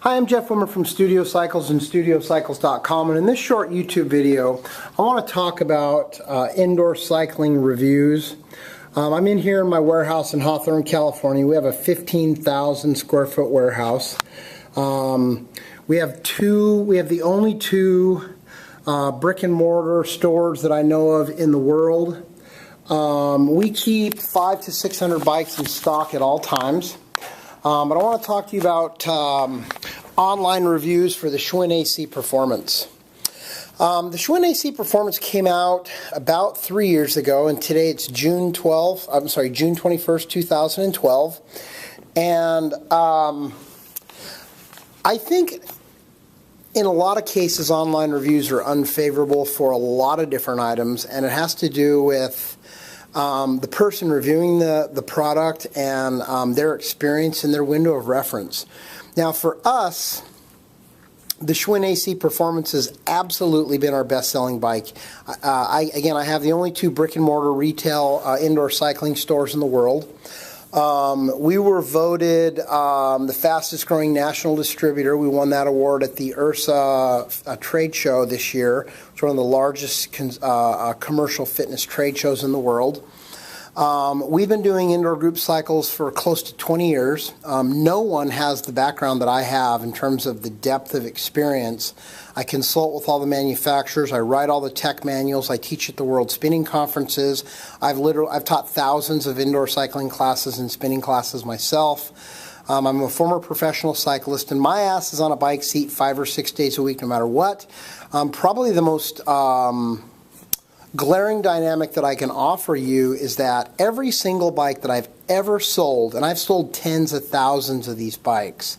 Hi, I'm Jeff Wimmer from Studio Cycles and StudioCycles.com, and in this short YouTube video I want to talk about indoor cycling reviews. I'm in here in my warehouse in Hawthorne, California. We have a 15,000 square foot warehouse. We have the only two brick and mortar stores that I know of in the world. We keep 500 to 600 bikes in stock at all times. But I want to talk to you about online reviews for the Schwinn AC Performance. The Schwinn AC Performance came out about 3 years ago, and today it's June 21st, 2012. And I think in a lot of cases online reviews are unfavorable for a lot of different items, and it has to do with the person reviewing the product and their experience and their window of reference. Now for us, the Schwinn AC Performance has absolutely been our best-selling bike. I have the only two brick-and-mortar retail indoor cycling stores in the world. We were voted the fastest-growing national distributor. We won that award at the URSA trade show this year. It's one of the largest commercial fitness trade shows in the world. We've been doing indoor group cycles for close to 20 years. No one has the background that I have in terms of the depth of experience. I consult with all the manufacturers. I write all the tech manuals. I teach at the World Spinning Conferences. I've taught thousands of indoor cycling classes and spinning classes myself. I'm a former professional cyclist, and my ass is on a bike seat 5 or 6 days a week, no matter what. Probably the most glaring dynamic that I can offer you is that every single bike that I've ever sold, and I've sold tens of thousands of these bikes,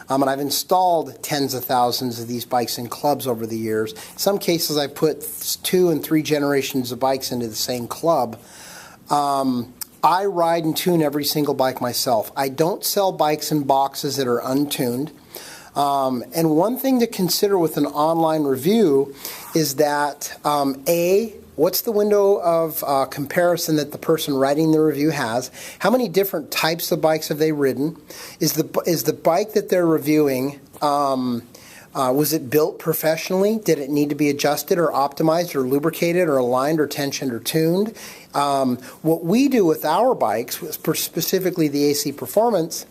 and I've installed tens of thousands of these bikes in clubs over the years. In some cases I've put 2 and 3 generations of bikes into the same club. I ride and tune every single bike myself. I don't sell bikes in boxes that are untuned. And one thing to consider with an online review is that what's the window of comparison that the person writing the review has? How many different types of bikes have they ridden? Is the bike that they're reviewing, was it built professionally? Did it need to be adjusted or optimized or lubricated or aligned or tensioned or tuned? What we do with our bikes, specifically the AC Performance,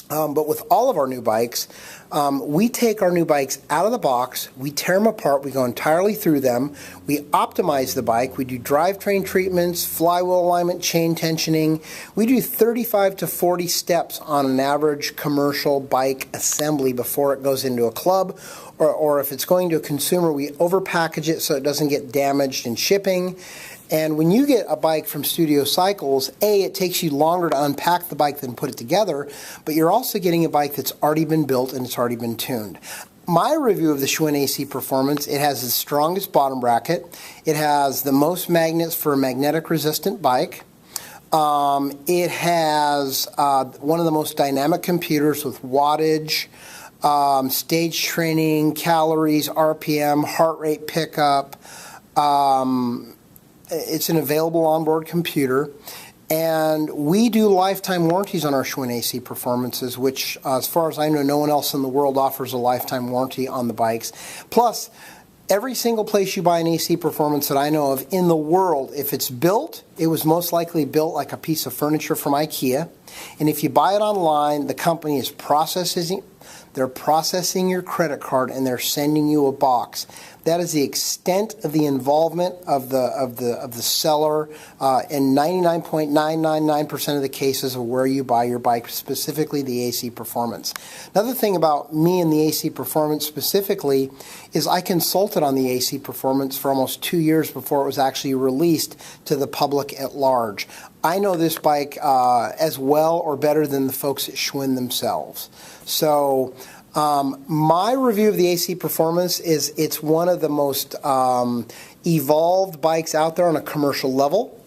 but with all of our new bikes, we take our new bikes out of the box, we tear them apart, we go entirely through them, we optimize the bike, we do drivetrain treatments, flywheel alignment, chain tensioning. We do 35 to 40 steps on an average commercial bike assembly before it goes into a club, or if it's going to a consumer, we overpackage it so it doesn't get damaged in shipping. And when you get a bike from Studio Cycles, it takes you longer to unpack the bike than put it together, but you're also getting a bike that's already been built and it's already been tuned. My review of the Schwinn AC Performance, it has the strongest bottom bracket. It has the most magnets for a magnetic resistant bike. It has one of the most dynamic computers with wattage, stage training, calories, RPM, heart rate pickup. It's an available onboard computer, and we do lifetime warranties on our Schwinn AC Performances, which, as far as I know, no one else in the world offers a lifetime warranty on the bikes. Plus, every single place you buy an AC Performance that I know of in the world, if it's built, it was most likely built like a piece of furniture from IKEA. And if you buy it online, the company is processing your credit card and they're sending you a box. That is the extent of the involvement of the seller in 99.999% of the cases of where you buy your bike, specifically the AC Performance. Another thing about me and the AC Performance specifically is I consulted on the AC Performance for almost 2 years before it was actually released to the public at large. I know this bike as well or better than the folks at Schwinn themselves. So my review of the AC Performance is it's one of the most evolved bikes out there on a commercial level.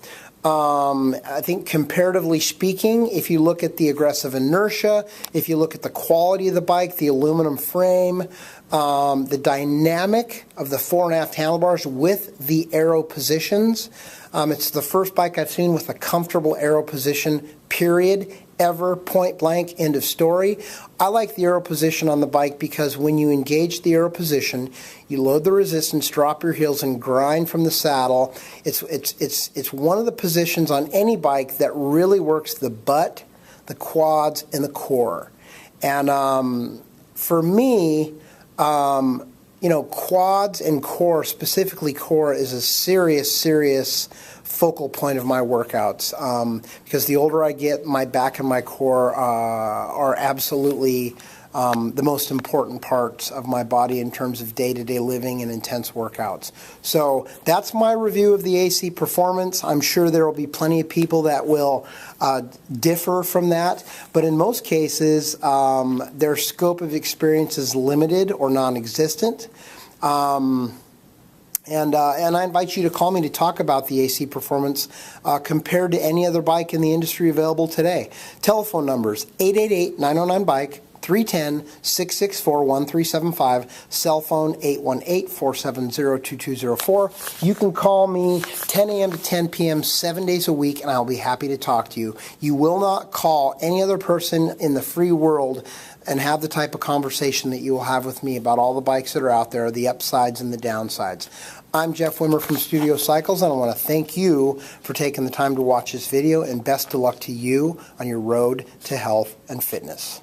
I think comparatively speaking, if you look at the aggressive inertia, if you look at the quality of the bike, the aluminum frame, the dynamic of the fore and aft handlebars with the aero positions, it's the first bike I've seen with a comfortable aero position, period, ever, point blank, end of story. I like the aero position on the bike because when you engage the aero position, you load the resistance, drop your heels, and grind from the saddle. It's one of the positions on any bike that really works the butt, the quads, and the core. And for me, you know, quads and core, specifically core, is a serious focal point of my workouts, because the older I get, my back and my core are absolutely the most important parts of my body in terms of day-to-day living and intense workouts. So that's my review of the AC Performance. I'm sure there will be plenty of people that will differ from that, but in most cases their scope of experience is limited or non-existent. And I invite you to call me to talk about the AC Performance compared to any other bike in the industry available today. Telephone numbers 888-909-BIKE, 310-664-1375, cell phone 818-470-2204. You can call me 10 a.m. to 10 p.m. 7 days a week, and I'll be happy to talk to you. You will not call any other person in the free world and have the type of conversation that you will have with me about all the bikes that are out there, the upsides and the downsides. I'm Jeff Wimmer from Studio Cycles, and I want to thank you for taking the time to watch this video, and best of luck to you on your road to health and fitness.